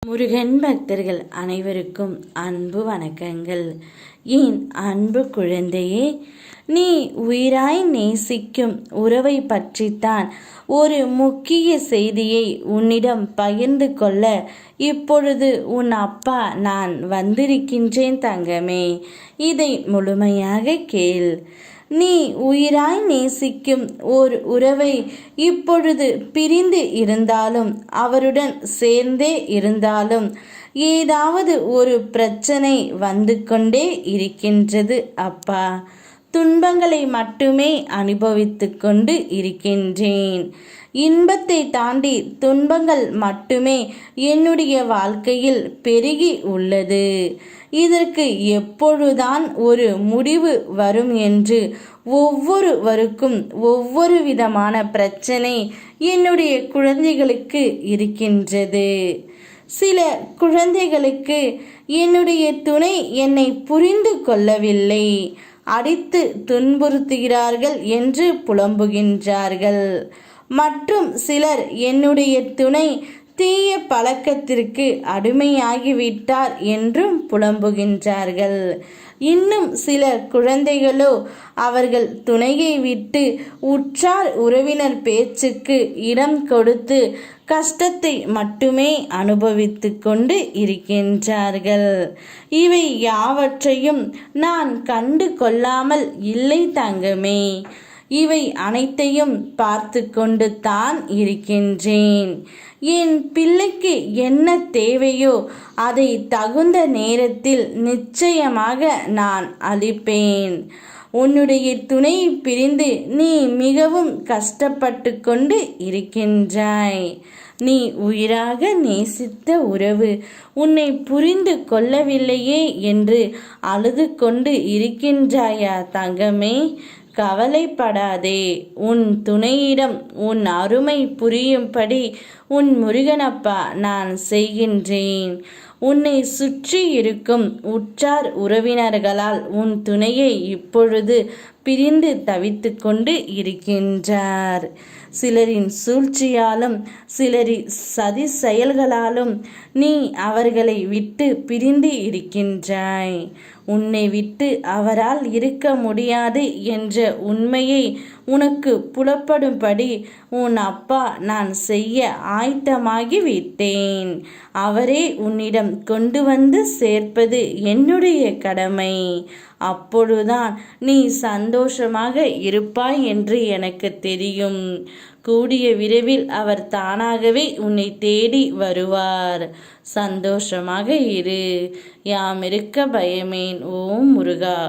முருகன் பக்தர்கள் அனைவருக்கும் அன்பு வணக்கங்கள். என் அன்பு குழந்தையே, நீ உயிராய் நேசிக்கும் உறவை பற்றித்தான் ஒரு முக்கிய செய்தியை உன்னிடம் பகிர்ந்து கொள்ள இப்பொழுது உன் அப்பா நான் வந்திருக்கின்றேன் தங்கமே. இதை முழுமையாக கேள். நீ உயிராய் நேசிக்கும் ஓர் உறவை இப்பொழுது பிரிந்து இருந்தாலும் அவருடன் சேர்ந்தே இருந்தாலும் ஏதாவது ஒரு பிரச்சனை வந்து கொண்டே இருக்கின்றது அப்பா. துன்பங்களை மட்டுமே அனுபவித்து கொண்டு இருக்கின்றேன். இன்பத்தை தாண்டி துன்பங்கள் மட்டுமே என்னுடைய வாழ்க்கையில் பெருகி உள்ளது. இதற்கு எப்பொழுதுதான் ஒரு முடிவு வரும் என்று ஒவ்வொருவருக்கும் ஒவ்வொரு விதமான பிரச்சனை என்னுடைய குழந்தைகளுக்கு இருக்கின்றது. சில குழந்தைகளுக்கு என்னுடைய துணை என்னை புரிந்து கொள்ளவில்லை, அடித்து துன்புறுத்துகிறார்கள் என்று புலம்புகின்றார்கள். மற்றும் சிலர் என்னுடைய துணை தீய பழக்கத்திற்கு அடிமையாகிவிட்டார் என்றும் புலம்புகின்றார்கள். இன்னும் சில குழந்தைகளோ அவர்கள் துணையை விட்டு உற்றார் உறவினர் பேச்சுக்கு இடம் கொடுத்து கஷ்டத்தை மட்டுமே அனுபவித்து கொண்டு இருக்கின்றார்கள். இவை யாவற்றையும் நான் கண்டு கொள்ளாமல் இல்லை தங்கமே. இவை அனைத்தையும் பார்த்து கொண்டு தான் இருக்கின்றேன். என் பிள்ளைக்கு என்ன தேவையோ அதை தகுந்த நேரத்தில் நிச்சயமாக நான் அளிப்பேன். உன்னுடைய துணை பிரிந்து நீ மிகவும் கஷ்டப்பட்டு கொண்டு இருக்கின்றாய். நீ உயிராக நேசித்த உறவு உன்னை புரிந்து கொள்ளவில்லையே என்று அழுது கொண்டு இருக்கின்றாயா தங்கமே? கவலைப்படாதே. உன் துணையிடம் உன் அருமை புரியும்படி உன் முருகனப்பா நான் செய்கின்றேன். உன்னை சுற்றி இருக்கும் உற்றார் உறவினர்களால் உன் துணையை இப்பொழுது பிரிந்து தவித்து கொண்டு இருக்கின்றார். சிலரின் சூழ்ச்சியாலும் சிலரின் சதி செயல்களாலும் நீ அவர்களை விட்டு பிரிந்து இருக்கின்றாய். உன்னை விட்டு அவரால் இருக்க முடியாது என்ற உண்மையை உனக்கு புலப்படும்படி உன் அப்பா நான் செய்ய ஆயத்தமாகி விட்டேன். அவரே உன்னிடம் கொண்டு வந்து சேர்ப்பது என்னுடைய கடமை. அப்பொழுதுதான் நீ சந்தோஷமாக இருப்பாய் என்று எனக்கு தெரியும். கூடிய விரைவில் அவர் தானாகவே உன்னை தேடி வருவார். சந்தோஷமாக இரு. யாம் இருக்க பயமேன். ஓம் முருகா.